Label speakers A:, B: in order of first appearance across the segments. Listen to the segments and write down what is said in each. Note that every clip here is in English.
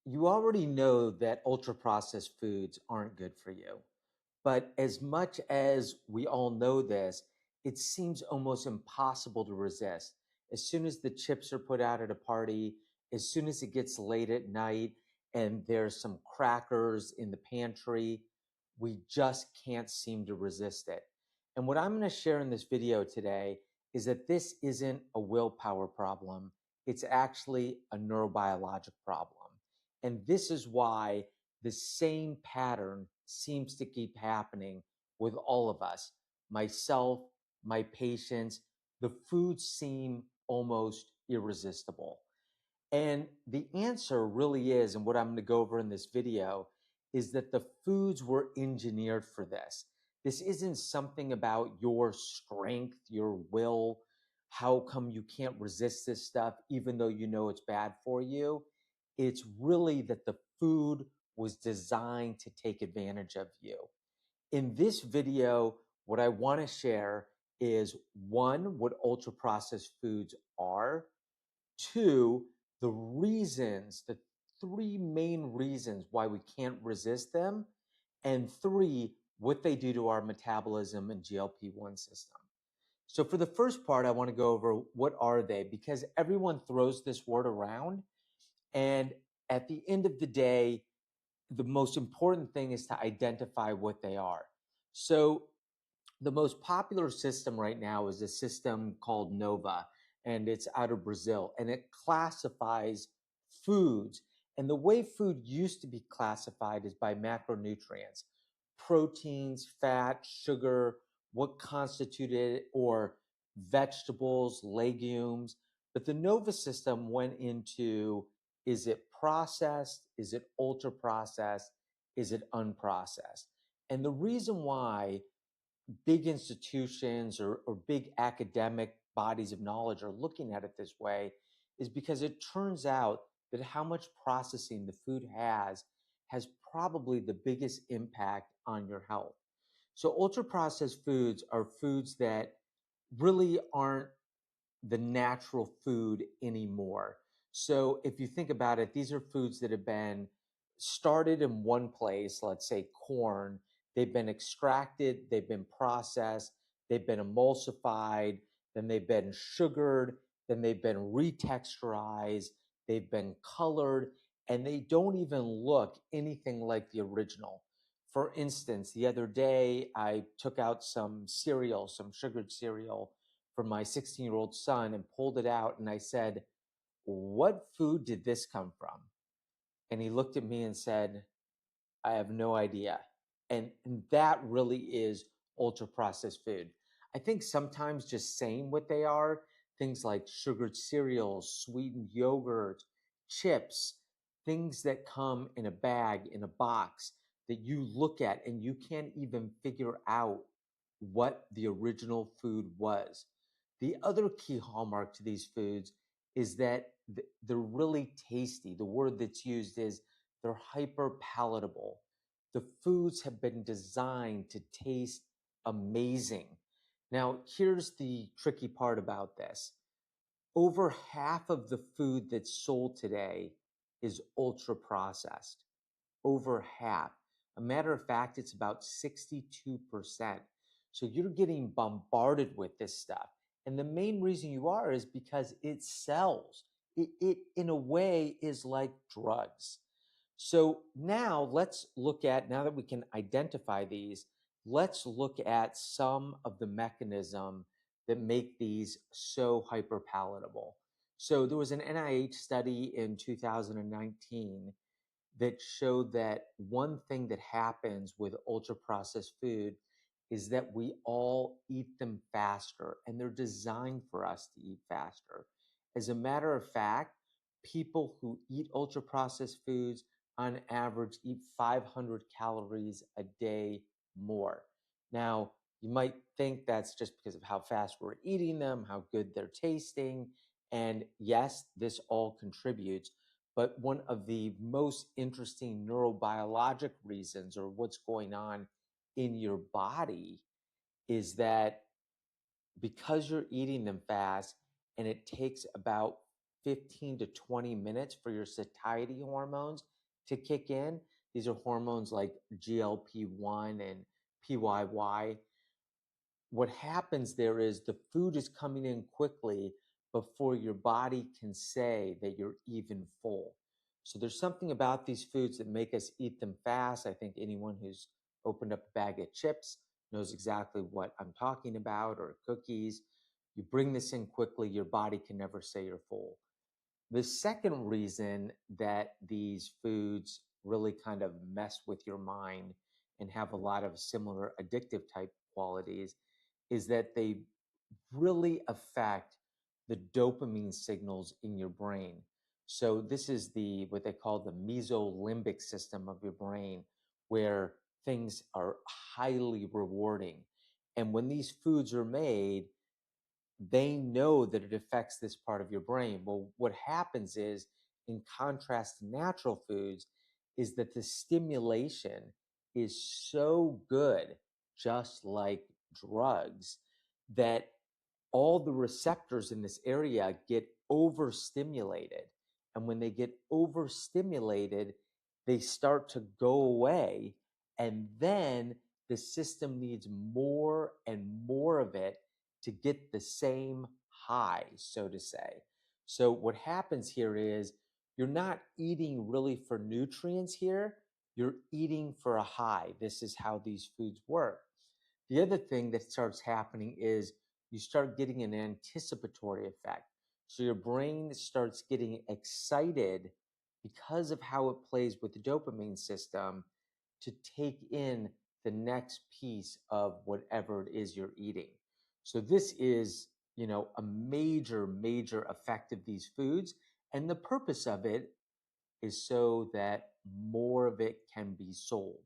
A: You already know that ultra processed foods aren't good for you. But as much as we all know this, it seems almost impossible to resist. As soon as the chips are put out at a party, as soon as it gets late at night and there's some crackers in the pantry, we just can't seem to resist it. And what I'm going to share in this video today is that this isn't a willpower problem. It's actually a neurobiologic problem. And this is why the same pattern seems to keep happening with all of us, myself, my patients. The foods seem almost irresistible. And the answer really is, and what I'm going to go over in this video, is that the foods were engineered for this. This isn't something about your strength, your will. How come you can't resist this stuff even though you know it's bad for you? It's really that the food was designed to take advantage of you. In this video, what I want to share is one, what ultra processed foods are, two, the reasons, the three main reasons why we can't resist them, and three, what they do to our metabolism and GLP-1 system. So for the first part, I want to go over what are they, because everyone throws this word around. And at the end of the day, the most important thing is to identify what they are. So the most popular system right now is a system called Nova, and it's out of Brazil, and it classifies foods. And the way food used to be classified is by macronutrients, proteins, fat, sugar, what constituted it, or vegetables, legumes. But the Nova system went into, is it processed? Is it ultra processed? Is it unprocessed? And the reason why big institutions or big academic bodies of knowledge are looking at it this way is because it turns out that how much processing the food has probably the biggest impact on your health. So ultra processed foods are foods that really aren't the natural food anymore. So if you think about it, these are foods that have been started in one place, let's say corn, they've been extracted, they've been processed, they've been emulsified, then they've been sugared, then they've been retexturized, they've been colored, and they don't even look anything like the original. For instance, the other day I took out some cereal, some sugared cereal for my 16-year-old son and pulled it out. And I said, "What food did this come from?" And he looked at me and said, "I have no idea." And that really is ultra processed food. I think sometimes just saying what they are, things like sugared cereals, sweetened yogurt, chips, things that come in a bag, in a box that you look at and you can't even figure out what the original food was. The other key hallmark to these foods is that they're really tasty. The word that's used is they're hyper palatable. The foods have been designed to taste amazing. Now, here's the tricky part about this. Over half of the food that's sold today is ultra processed. Over half. A matter of fact, it's about 62%. So you're getting bombarded with this stuff. And the main reason you are is because it sells. It in a way, is like drugs. So now let's look at, now that we can identify these, let's look at some of the mechanism that make these so hyperpalatable. So there was an NIH study in 2019 that showed that one thing that happens with ultra processed food is that we all eat them faster, and they're designed for us to eat faster. As a matter of fact, people who eat ultra processed foods on average eat 500 calories a day more. Now, you might think that's just because of how fast we're eating them, how good they're tasting. And yes, this all contributes. But one of the most interesting neurobiologic reasons, or what's going on in your body, is that because you're eating them fast and it takes about 15 to 20 minutes for your satiety hormones to kick in. These are hormones like GLP-1 and PYY. What happens there is the food is coming in quickly before your body can say that you're even full. So there's something about these foods that make us eat them fast. I think anyone who's opened up a bag of chips knows exactly what I'm talking about, or cookies. You bring this in quickly, your body can never say you're full. The second reason that these foods really kind of mess with your mind and have a lot of similar addictive type qualities is that they really affect the dopamine signals in your brain. So this is the what they call the mesolimbic system of your brain, where things are highly rewarding. And when these foods are made, they know that it affects this part of your brain. Well, what happens is, in contrast to natural foods, is that the stimulation is so good, just like drugs, that all the receptors in this area get overstimulated. And when they get overstimulated, they start to go away. And then the system needs more and more of it to get the same high, so to say. So, what happens here is you're not eating really for nutrients here, you're eating for a high. This is how these foods work. The other thing that starts happening is you start getting an anticipatory effect. So your brain starts getting excited because of how it plays with the dopamine system to take in the next piece of whatever it is you're eating. So this is, a major, major effect of these foods. And the purpose of it is so that more of it can be sold.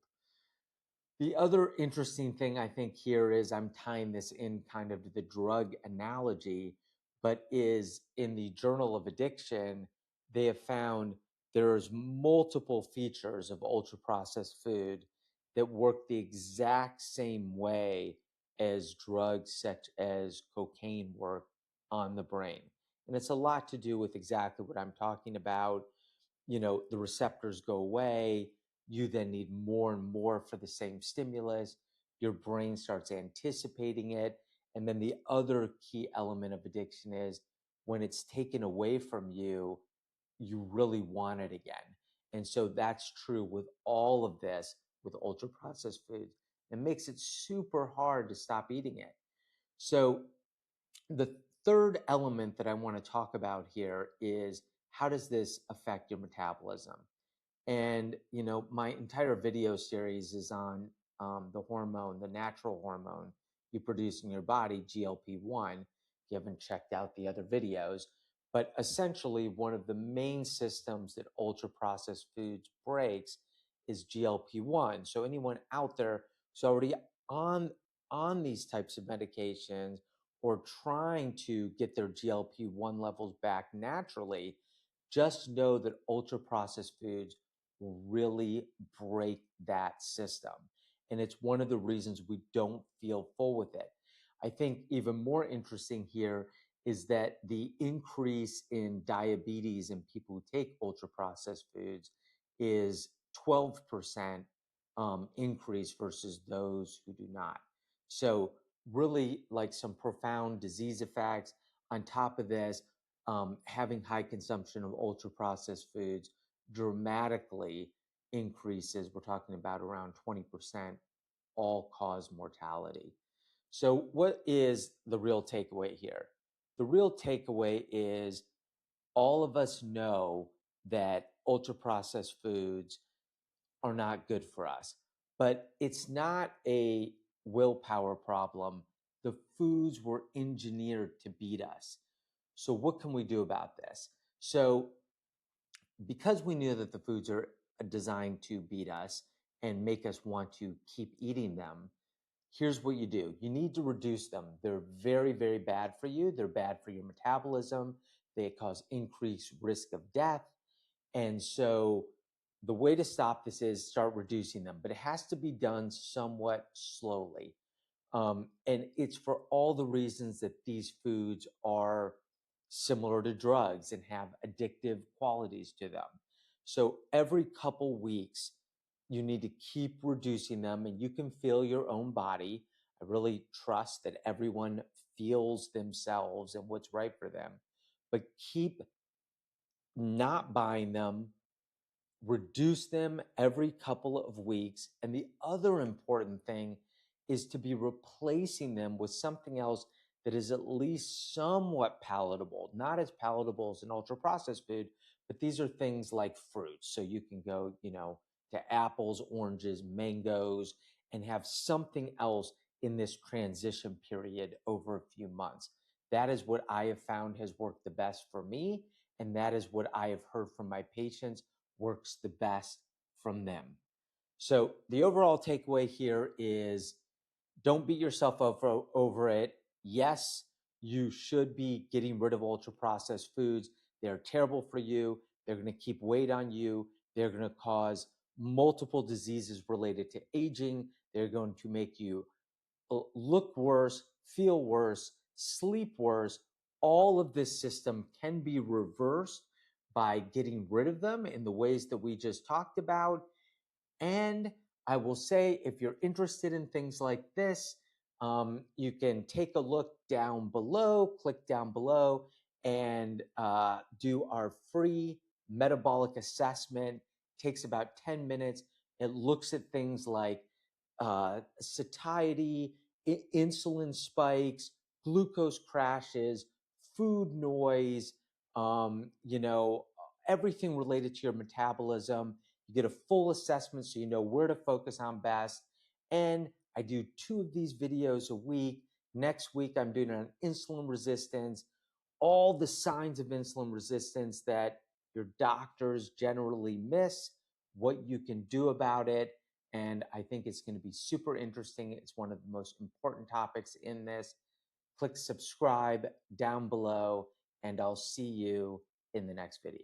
A: The other interesting thing I think here is I'm tying this in kind of to the drug analogy, but is in the Journal of Addiction, they have found there's multiple features of ultra processed food that work the exact same way as drugs such as cocaine work on the brain. And it's a lot to do with exactly what I'm talking about. The receptors go away, you then need more and more for the same stimulus, your brain starts anticipating it. And then the other key element of addiction is when it's taken away from you, you really want it again. And so that's true with all of this, with ultra processed foods. It makes it super hard to stop eating it. So the third element that I want to talk about here is, how does this affect your metabolism? And, my entire video series is on the hormone, the natural hormone you produce in your body, GLP-1. If you haven't checked out the other videos, but essentially one of the main systems that ultra processed foods breaks is GLP-1. So anyone out there who's already on on these types of medications or trying to get their GLP-1 levels back naturally, just know that ultra processed foods will really break that system. And it's one of the reasons we don't feel full with it. I think even more interesting here is that the increase in diabetes in people who take ultra processed foods is 12% increase versus those who do not. So, really, like some profound disease effects. On top of this, having high consumption of ultra processed foods dramatically increases, we're talking about around 20%, all cause mortality. So, what is the real takeaway here? The real takeaway is all of us know that ultra processed foods are not good for us, but it's not a willpower problem. The foods were engineered to beat us. So, what can we do about this? So, because we knew that the foods are designed to beat us and make us want to keep eating them, here's what you do. You need to reduce them. They're very, very bad for you. They're bad for your metabolism. They cause increased risk of death. And so the way to stop this is start reducing them, but it has to be done somewhat slowly. And it's for all the reasons that these foods are similar to drugs and have addictive qualities to them. So every couple weeks, you need to keep reducing them, and you can feel your own body. I really trust that everyone feels themselves and what's right for them, but keep not buying them, reduce them every couple of weeks. And the other important thing is to be replacing them with something else that is at least somewhat palatable, not as palatable as an ultra processed food, but these are things like fruits. So you can go, to apples, oranges, mangoes, and have something else in this transition period over a few months. That is what I have found has worked the best for me. And that is what I have heard from my patients works the best from them. So the overall takeaway here is don't beat yourself up over it. Yes, you should be getting rid of ultra processed foods. They're terrible for you. They're going to keep weight on you. They're going to cause multiple diseases related to aging. They're going to make you look worse, feel worse, sleep worse. All of this system can be reversed by getting rid of them in the ways that we just talked about. And I will say, if you're interested in things like this, you can take a look down below, click down below, and do our free metabolic assessment. Takes about 10 minutes. It looks at things like satiety, insulin spikes, glucose crashes, food noise, everything related to your metabolism. You get a full assessment so you know where to focus on best. And I do 2 of these videos a week. Next week, I'm doing an insulin resistance, all the signs of insulin resistance that your doctors generally miss, what you can do about it. And I think it's going to be super interesting. It's one of the most important topics in this. Click subscribe down below, and I'll see you in the next video.